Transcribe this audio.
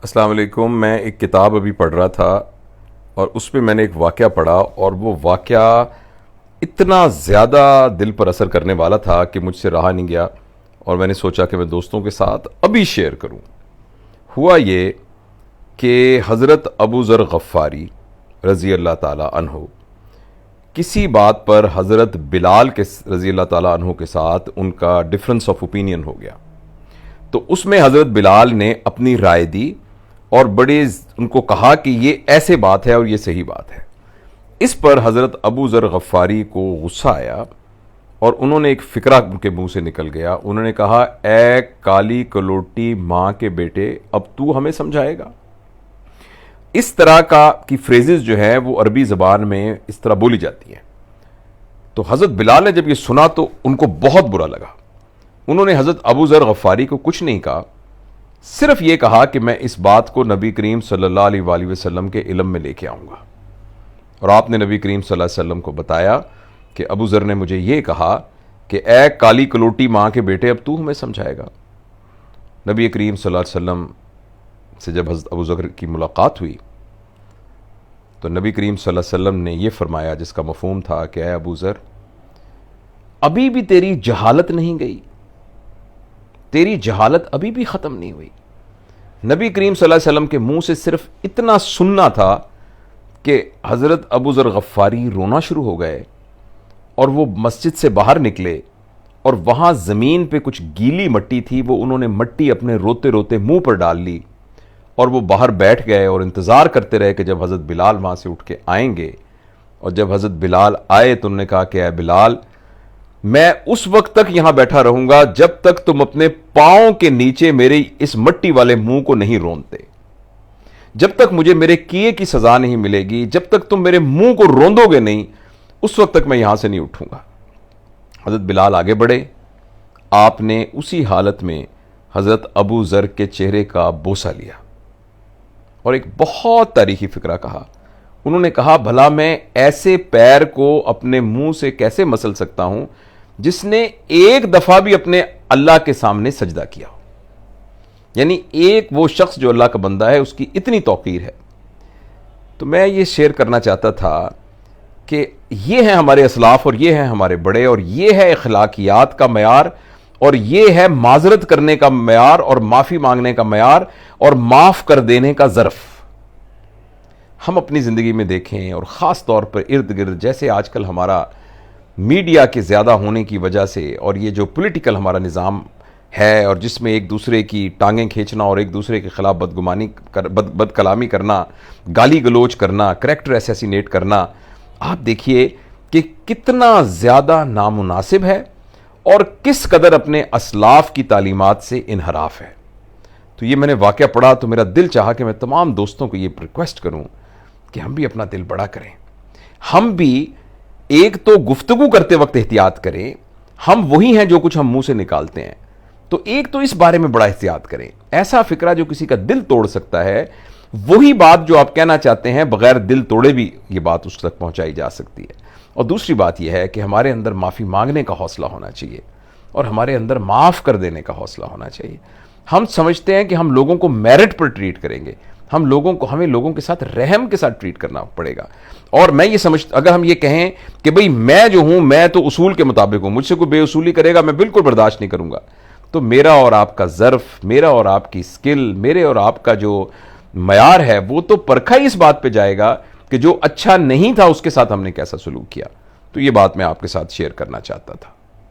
السلام علیکم۔ میں ایک کتاب ابھی پڑھ رہا تھا اور اس پہ میں نے ایک واقعہ پڑھا اور وہ واقعہ اتنا زیادہ دل پر اثر کرنے والا تھا کہ مجھ سے رہا نہیں گیا اور میں نے سوچا کہ میں دوستوں کے ساتھ ابھی شیئر کروں۔ ہوا یہ کہ حضرت ابو ذر غفاری رضی اللہ تعالیٰ عنہ کسی بات پر حضرت بلال کے رضی اللہ تعالیٰ عنہ کے ساتھ ان کا ڈفرنس آف اوپینین ہو گیا، تو اس میں حضرت بلال نے اپنی رائے دی اور بڑے ان کو کہا کہ یہ ایسے بات ہے اور یہ صحیح بات ہے۔ اس پر حضرت ابو ذر غفاری کو غصہ آیا اور انہوں نے ایک فکرہ ان کے منہ سے نکل گیا۔ انہوں نے کہا، اے کالی کلوٹی ماں کے بیٹے، اب تو ہمیں سمجھائے گا؟ اس طرح کی فریزز جو ہیں وہ عربی زبان میں اس طرح بولی جاتی ہیں۔ تو حضرت بلال نے جب یہ سنا تو ان کو بہت برا لگا۔ انہوں نے حضرت ابو ذر غفاری کو کچھ نہیں کہا، صرف یہ کہا کہ میں اس بات کو نبی کریم صلی اللہ علیہ وآلہ وسلم کے علم میں لے کے آؤں گا۔ اور آپ نے نبی کریم صلی اللہ علیہ وسلم کو بتایا کہ ابو ذر نے مجھے یہ کہا کہ اے کالی کلوٹی ماں کے بیٹے، اب تو ہمیں سمجھائے گا۔ نبی کریم صلی اللہ علیہ وسلم سے جب حضرت ابو ذر کی ملاقات ہوئی تو نبی کریم صلی اللہ علیہ وسلم نے یہ فرمایا، جس کا مفہوم تھا کہ اے ابو ذر، ابھی بھی تیری جہالت نہیں گئی، تیری جہالت ابھی بھی ختم نہیں ہوئی۔ نبی کریم صلی اللہ علیہ وسلم کے منہ سے صرف اتنا سننا تھا کہ حضرت ابو ذر غفاری رونا شروع ہو گئے اور وہ مسجد سے باہر نکلے اور وہاں زمین پہ کچھ گیلی مٹی تھی، وہ انہوں نے مٹی اپنے روتے روتے منہ پر ڈال لی اور وہ باہر بیٹھ گئے اور انتظار کرتے رہے کہ جب حضرت بلال وہاں سے اٹھ کے آئیں گے۔ اور جب حضرت بلال آئے تو انہوں نے کہا کہ اے بلال، میں اس وقت تک یہاں بیٹھا رہوں گا جب تک تم اپنے پاؤں کے نیچے میرے اس مٹی والے منہ کو نہیں رونتے، جب تک مجھے میرے کیے کی سزا نہیں ملے گی، جب تک تم میرے منہ کو روندو گے نہیں، اس وقت تک میں یہاں سے نہیں اٹھوں گا۔ حضرت بلال آگے بڑھے، آپ نے اسی حالت میں حضرت ابو ذر کے چہرے کا بوسہ لیا اور ایک بہت تاریخی فکرہ کہا۔ انہوں نے کہا، بھلا میں ایسے پیر کو اپنے منہ سے کیسے مسل سکتا ہوں جس نے ایک دفعہ بھی اپنے اللہ کے سامنے سجدہ کیا ہو؟ یعنی ایک وہ شخص جو اللہ کا بندہ ہے، اس کی اتنی توقیر ہے۔ تو میں یہ شیئر کرنا چاہتا تھا کہ یہ ہیں ہمارے اسلاف اور یہ ہیں ہمارے بڑے، اور یہ ہے اخلاقیات کا معیار، اور یہ ہے معذرت کرنے کا معیار اور معافی مانگنے کا معیار اور معاف کر دینے کا ظرف۔ ہم اپنی زندگی میں دیکھیں، اور خاص طور پر ارد گرد جیسے آج کل ہمارا میڈیا کے زیادہ ہونے کی وجہ سے اور یہ جو پولیٹیکل ہمارا نظام ہے، اور جس میں ایک دوسرے کی ٹانگیں کھینچنا اور ایک دوسرے کے خلاف بد کلامی کرنا، گالی گلوچ کرنا، کریکٹر اسیسینیٹ کرنا، آپ دیکھیے کہ کتنا زیادہ نامناسب ہے اور کس قدر اپنے اسلاف کی تعلیمات سے انحراف ہے۔ تو یہ میں نے واقعہ پڑھا تو میرا دل چاہا کہ میں تمام دوستوں کو یہ ریکویسٹ کروں کہ ہم بھی اپنا دل بڑا کریں، ہم بھی ایک تو گفتگو کرتے وقت احتیاط کریں، ہم وہی ہیں جو کچھ ہم منہ سے نکالتے ہیں، تو ایک تو اس بارے میں بڑا احتیاط کریں۔ ایسا فکرہ جو کسی کا دل توڑ سکتا ہے، وہی بات جو آپ کہنا چاہتے ہیں بغیر دل توڑے بھی یہ بات اس تک پہنچائی جا سکتی ہے۔ اور دوسری بات یہ ہے کہ ہمارے اندر معافی مانگنے کا حوصلہ ہونا چاہیے اور ہمارے اندر معاف کر دینے کا حوصلہ ہونا چاہیے۔ ہم سمجھتے ہیں کہ ہم لوگوں کو میرٹ پر ٹریٹ کریں گے، ہمیں لوگوں کے ساتھ رحم کے ساتھ ٹریٹ کرنا پڑے گا۔ اور میں یہ اگر ہم یہ کہیں کہ بھئی میں جو ہوں میں تو اصول کے مطابق ہوں، مجھ سے کوئی بے اصولی کرے گا میں بالکل برداشت نہیں کروں گا، تو میرا اور آپ کا ظرف، میرا اور آپ کی سکل، میرے اور آپ کا جو معیار ہے وہ تو پرکھا ہی اس بات پہ جائے گا کہ جو اچھا نہیں تھا اس کے ساتھ ہم نے کیسا سلوک کیا۔ تو یہ بات میں آپ کے ساتھ شیئر کرنا چاہتا تھا۔